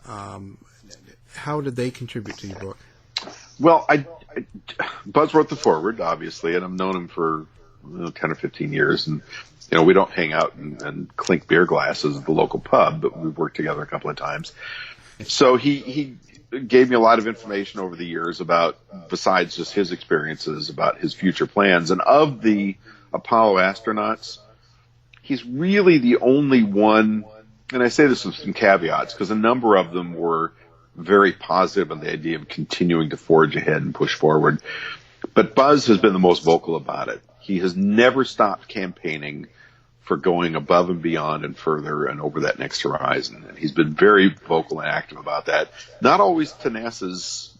How did they contribute to your book? Well, Buzz wrote the foreword, obviously, and I've known him for 10 or 15 years. And, you know, we don't hang out and clink beer glasses at the local pub, but we've worked together a couple of times. So he gave me a lot of information over the years about, besides just his experiences, about his future plans. And of the Apollo astronauts, he's really the only one, and I say this with some caveats, because a number of them were very positive on the idea of continuing to forge ahead and push forward. But Buzz has been the most vocal about it. He has never stopped campaigning for going above and beyond and further and over that next horizon. And he's been very vocal and active about that. Not always to NASA's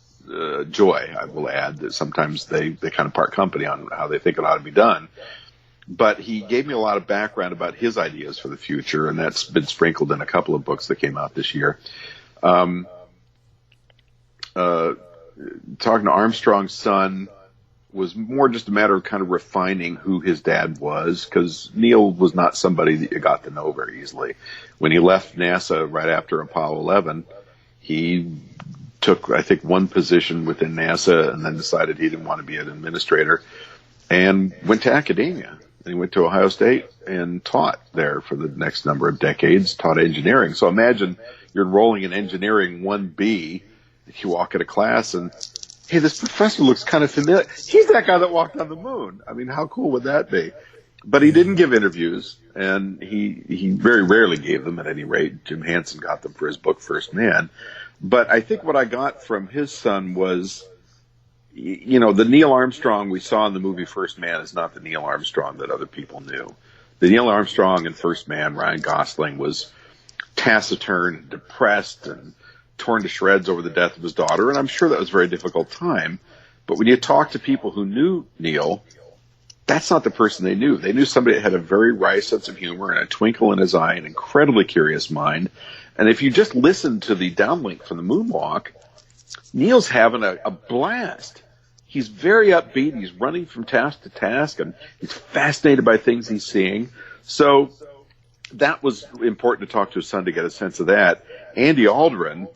joy, I will add, that sometimes they kind of part company on how they think it ought to be done. But he gave me a lot of background about his ideas for the future, and that's been sprinkled in a couple of books that came out this year. Talking to Armstrong's son was more just a matter of kind of refining who his dad was, because Neil was not somebody that you got to know very easily. When he left NASA right after Apollo 11, he took, I think, one position within NASA and then decided he didn't want to be an administrator and went to academia. And he went to Ohio State and taught there for the next number of decades, taught engineering. So imagine you're enrolling in engineering 1B. You walk into class and, hey, this professor looks kind of familiar. He's that guy that walked on the moon. I mean, how cool would that be? But he didn't give interviews, and he very rarely gave them at any rate. Jim Hansen got them for his book First Man. But I think what I got from his son was, you know, the Neil Armstrong we saw in the movie First Man is not the Neil Armstrong that other people knew. The Neil Armstrong in First Man, Ryan Gosling, was taciturn and depressed and torn to shreds over the death of his daughter, and I'm sure that was a very difficult time. But when you talk to people who knew Neil, that's not the person they knew. They knew somebody that had a very wry sense of humor and a twinkle in his eye, an incredibly curious mind. And if you just listen to the downlink from the moonwalk, Neil's having a blast. He's very upbeat. He's running from task to task, and he's fascinated by things he's seeing. So that was important to talk to his son to get a sense of that. Andy Aldrin,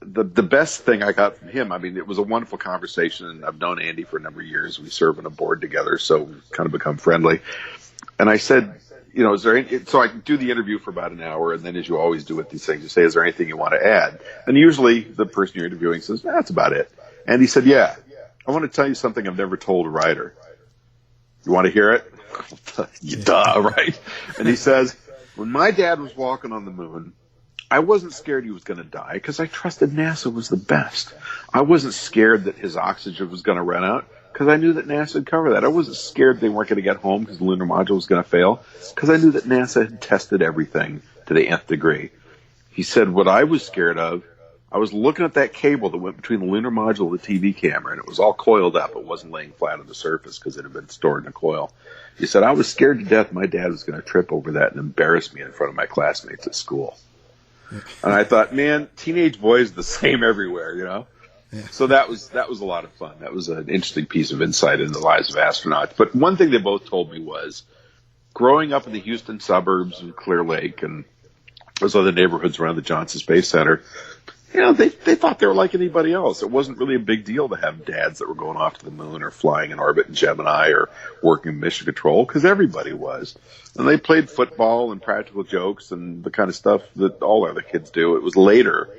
the best thing I got from him, I mean, it was a wonderful conversation, and I've known Andy for a number of years. We serve on a board together, so we've kind of become friendly. And I said, you know, is there any, so I do the interview for about an hour, and then as you always do with these things, you say, is there anything you want to add? And usually the person you're interviewing says, that's about it. And he said, yeah, I want to tell you something I've never told a writer. You want to hear it? Duh, right? And he says, when my dad was walking on the moon, I wasn't scared he was going to die because I trusted NASA was the best. I wasn't scared that his oxygen was going to run out because I knew that NASA would cover that. I wasn't scared they weren't going to get home because the Lunar Module was going to fail because I knew that NASA had tested everything to the nth degree. He said, what I was scared of, I was looking at that cable that went between the Lunar Module and the TV camera, and it was all coiled up. It wasn't laying flat on the surface because it had been stored in a coil. He said, I was scared to death my dad was going to trip over that and embarrass me in front of my classmates at school. And I thought, man, teenage boys the same everywhere, you know? Yeah. So that was a lot of fun. That was an interesting piece of insight into the lives of astronauts. But one thing they both told me was, growing up in the Houston suburbs and Clear Lake and those other neighborhoods around the Johnson Space Center, you know, they thought they were like anybody else. It wasn't really a big deal to have dads that were going off to the moon or flying in orbit in Gemini or working in mission control, because everybody was. And they played football and practical jokes and the kind of stuff that all other kids do. It was later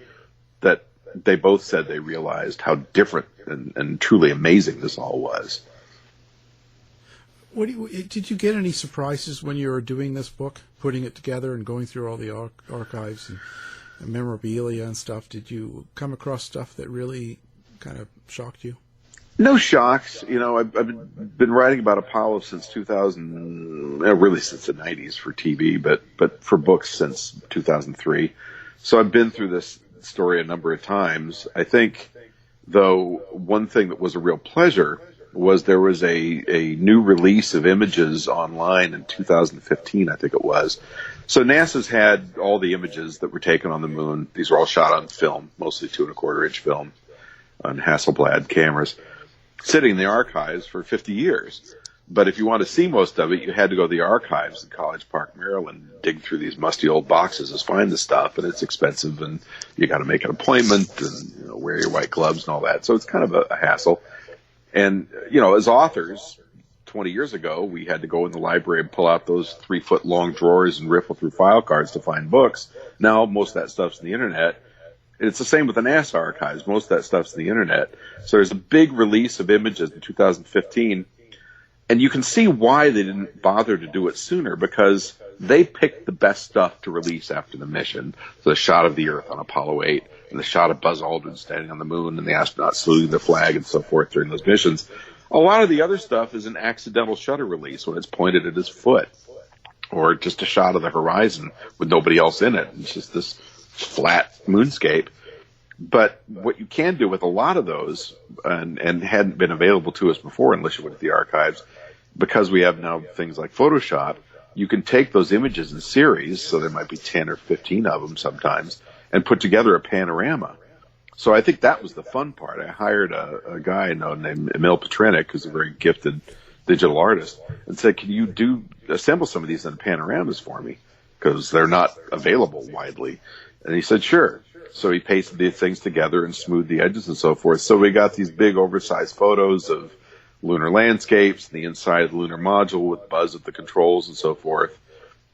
that they both said they realized how different and truly amazing this all was. Did you get any surprises when you were doing this book, putting it together and going through all the archives and memorabilia and stuff? Did you come across stuff that really kind of shocked you? No shocks. I've been writing about Apollo since 2000, really since the 90s for TV, but for books since 2003. So I've been through this story a number of times. I think, though, one thing that was a real pleasure was there was a new release of images online in 2015, I think it was. So NASA's had all the images that were taken on the moon. These were all shot on film, mostly 2.25-inch film on Hasselblad cameras, sitting in the archives for 50 years. But if you want to see most of it, you had to go to the archives in College Park, Maryland, dig through these musty old boxes to find the stuff, and it's expensive, and you got to make an appointment and wear your white gloves and all that. So it's kind of a hassle. And, as authors, 20 years ago, we had to go in the library and pull out those 3-foot-long drawers and riffle through file cards to find books. Now, most of that stuff's on the Internet. And it's the same with the NASA archives. Most of that stuff's on the Internet. So there's a big release of images in 2015. And you can see why they didn't bother to do it sooner, because they picked the best stuff to release after the mission. So the shot of the Earth on Apollo 8, and the shot of Buzz Aldrin standing on the moon, and the astronauts saluting the flag and so forth during those missions. A lot of the other stuff is an accidental shutter release when it's pointed at his foot, or just a shot of the horizon with nobody else in it. It's just this flat moonscape. But what you can do with a lot of those, and hadn't been available to us before unless you went to the archives, because we have now things like Photoshop, you can take those images in series, so there might be 10 or 15 of them sometimes, and put together a panorama. So I think that was the fun part. I hired a guy named Emil Petrenic, who's a very gifted digital artist, and said, can you assemble some of these in panoramas for me? Because they're not available widely. And he said, sure. So he pasted these things together and smoothed the edges and so forth. So we got these big oversized photos of lunar landscapes, the inside of the lunar module with Buzz at the controls and so forth,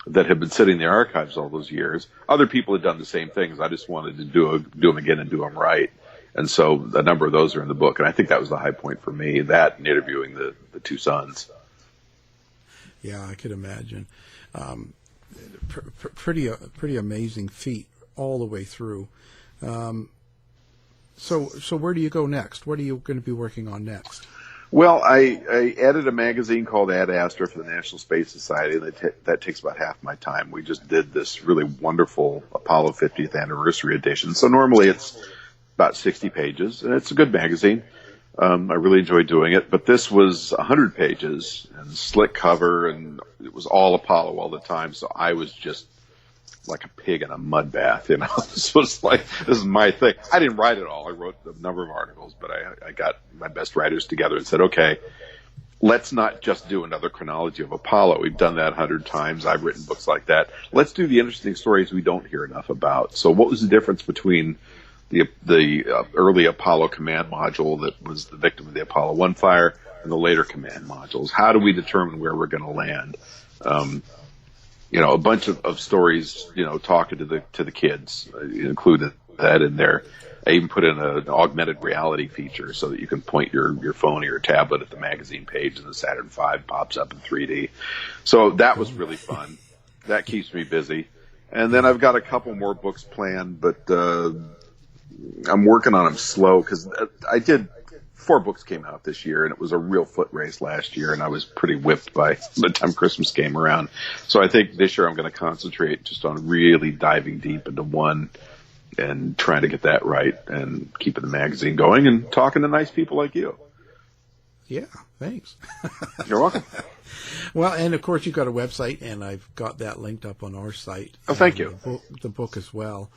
that had been sitting in the archives all those years. Other people had done the same things. I just wanted to do them again and do them right. And so a number of those are in the book. And I think that was the high point for me, that and interviewing the two sons. Yeah, I could imagine. Pretty amazing feat all the way through. So where do you go next? What are you going to be working on next? Well, I edited a magazine called Ad Astra for the National Space Society, and that takes about half my time. We just did this really wonderful Apollo 50th anniversary edition. So normally it's about 60 pages, and it's a good magazine. I really enjoy doing it, but this was 100 pages and slick cover, and it was all Apollo all the time. So I was just like a pig in a mud bath, This is my thing. I didn't write it all. I wrote a number of articles, but I got my best writers together and said, okay, let's not just do another chronology of Apollo. We've done that 100 times. I've written books like that. Let's do the interesting stories we don't hear enough about. So what was the difference between the early Apollo command module that was the victim of the Apollo 1 fire and the later command modules? How do we determine where we're going to land? A bunch of stories, talking to the kids, included that in there. I even put in an augmented reality feature so that you can point your phone or your tablet at the magazine page and the Saturn V pops up in 3D. So that was really fun. That keeps me busy. And then I've got a couple more books planned, but I'm working on them slow because I did 4 books came out this year, and it was a real foot race last year, and I was pretty whipped by the time Christmas came around. So I think this year I'm going to concentrate just on really diving deep into one and trying to get that right and keeping the magazine going and talking to nice people like you. Yeah, thanks. You're welcome. Well, and of course you've got a website, and I've got that linked up on our site. Oh, thank you. The book as well.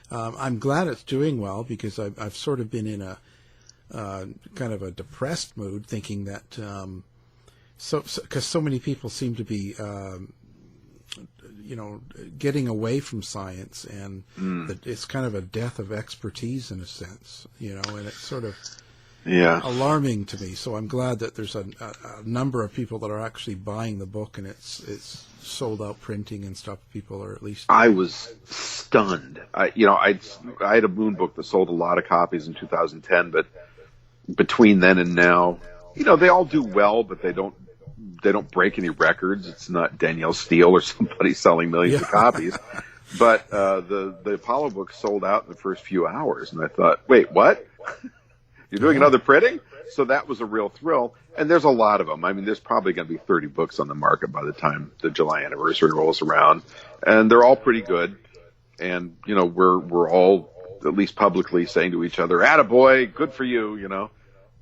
I'm glad it's doing well because I've sort of been in a kind of a depressed mood, thinking that because so many people seem to be getting away from science, and that it's kind of a death of expertise in a sense, and it's sort of alarming to me. So I'm glad that there's a number of people that are actually buying the book, and it's sold out printing and stuff. People are at least. I was stunned. I had a Moon book that sold a lot of copies in 2010, but between then and now, they all do well, but they don't they don't break any records. It's not Danielle Steele or somebody selling millions of copies. But the Apollo book sold out in the first few hours, and I thought, wait, what? You're doing another printing? So that was a real thrill. And there's a lot of them. I mean, there's probably going to be 30 books on the market by the time the July anniversary rolls around, and they're all pretty good. And you know, we're all at least publicly saying to each other, "Attaboy, good for you," you know.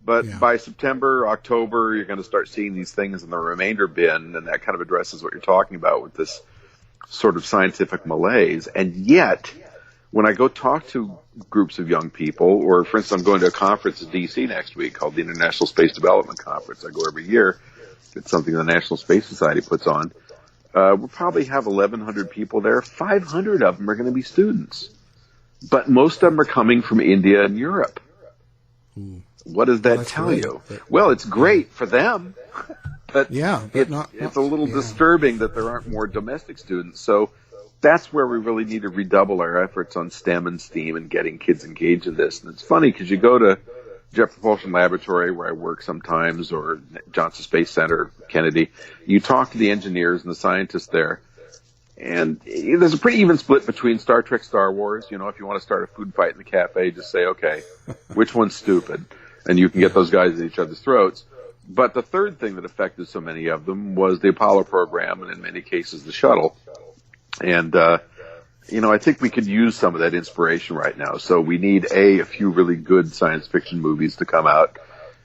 But by September, October, you're going to start seeing these things in the remainder bin, and that kind of addresses what you're talking about with this sort of scientific malaise. And yet, when I go talk to groups of young people, or for instance, I'm going to a conference in D.C. next week called the International Space Development Conference. I go every year. It's something the National Space Society puts on. We'll probably have 1,100 people there. 500 of them are going to be students. But most of them are coming from India and Europe. What does that tell you? Well, it's great for them. But it's a little disturbing that there aren't more domestic students. So that's where we really need to redouble our efforts on STEM and STEAM and getting kids engaged in this. And it's funny because you go to Jet Propulsion Laboratory, where I work sometimes, or Johnson Space Center, Kennedy. You talk to the engineers and the scientists there, and there's a pretty even split between Star Trek, Star Wars. You know, if you want to start a food fight in the cafe, just say, okay, which one's stupid? And you can get those guys at each other's throats. But the third thing that affected so many of them was the Apollo program, and in many cases the shuttle. And, you know, I think we could use some of that inspiration right now. So we need, a few really good science fiction movies to come out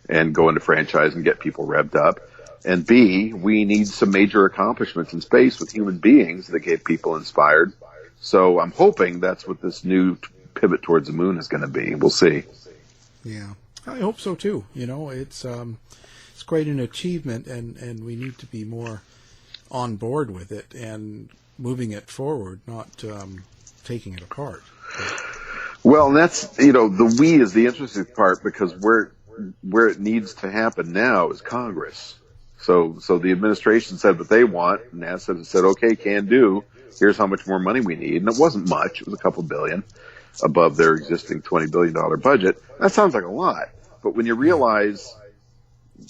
and go into franchise and get people revved up. And B, we need some major accomplishments in space with human beings that get people inspired. So I'm hoping that's what this new pivot towards the moon is going to be. We'll see. Yeah, I hope so too. You know, it's quite an achievement, and we need to be more on board with it and moving it forward, not taking it apart. Well, and that's, you know, the we is the interesting part, because where it needs to happen now is Congress. So the administration said what they want, and NASA said, okay, can do. Here's how much more money we need. And it wasn't much. It was a couple billion above their existing $20 billion budget. That sounds like a lot. But when you realize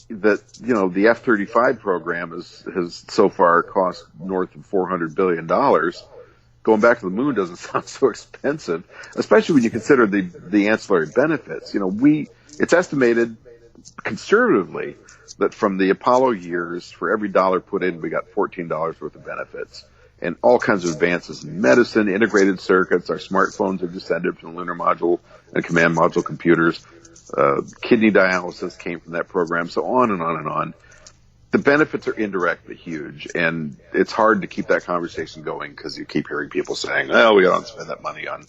that, you know, the F-35 program has so far cost north of $400 billion, going back to the moon doesn't sound so expensive, especially when you consider the ancillary benefits. You know, it's estimated conservatively that from the Apollo years, for every dollar put in, we got $14 worth of benefits. And all kinds of advances in medicine, integrated circuits, our smartphones are descended from the Lunar Module and command module computers. Kidney dialysis came from that program, so on and on and on. The benefits are indirect but huge, and it's hard to keep that conversation going because you keep hearing people saying, oh, we got to spend that money on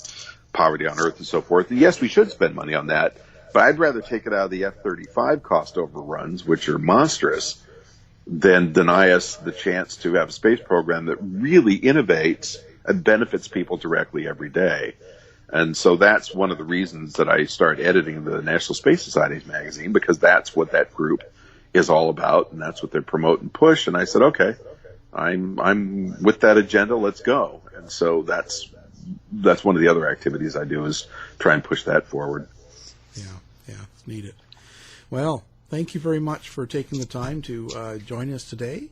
poverty on Earth and so forth. And yes, we should spend money on that, but I'd rather take it out of the F-35 cost overruns, which are monstrous, than deny us the chance to have a space program that really innovates and benefits people directly every day. And so that's one of the reasons that I started editing the National Space Society's magazine, because that's what that group is all about, and that's what they promote and push. And I said, okay, I'm with that agenda. Let's go. And so that's one of the other activities I do, is try and push that forward. Yeah, need it. Well, thank you very much for taking the time to join us today.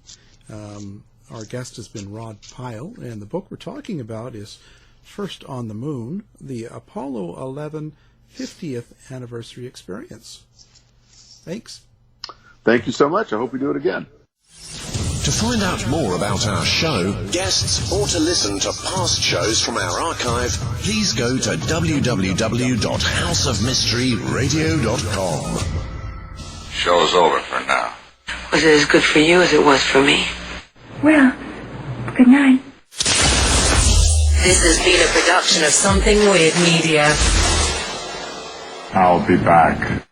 Our guest has been Rod Pyle, and the book we're talking about is First on the Moon, the Apollo 11 50th Anniversary Experience. Thanks. Thank you so much. I hope we do it again. To find out more about our show, guests, or to listen to past shows from our archive, please go to www.houseofmysteryradio.com. Show's over for now. Was it as good for you as it was for me? Well, good night. This has been a production of Something Weird Media. I'll be back.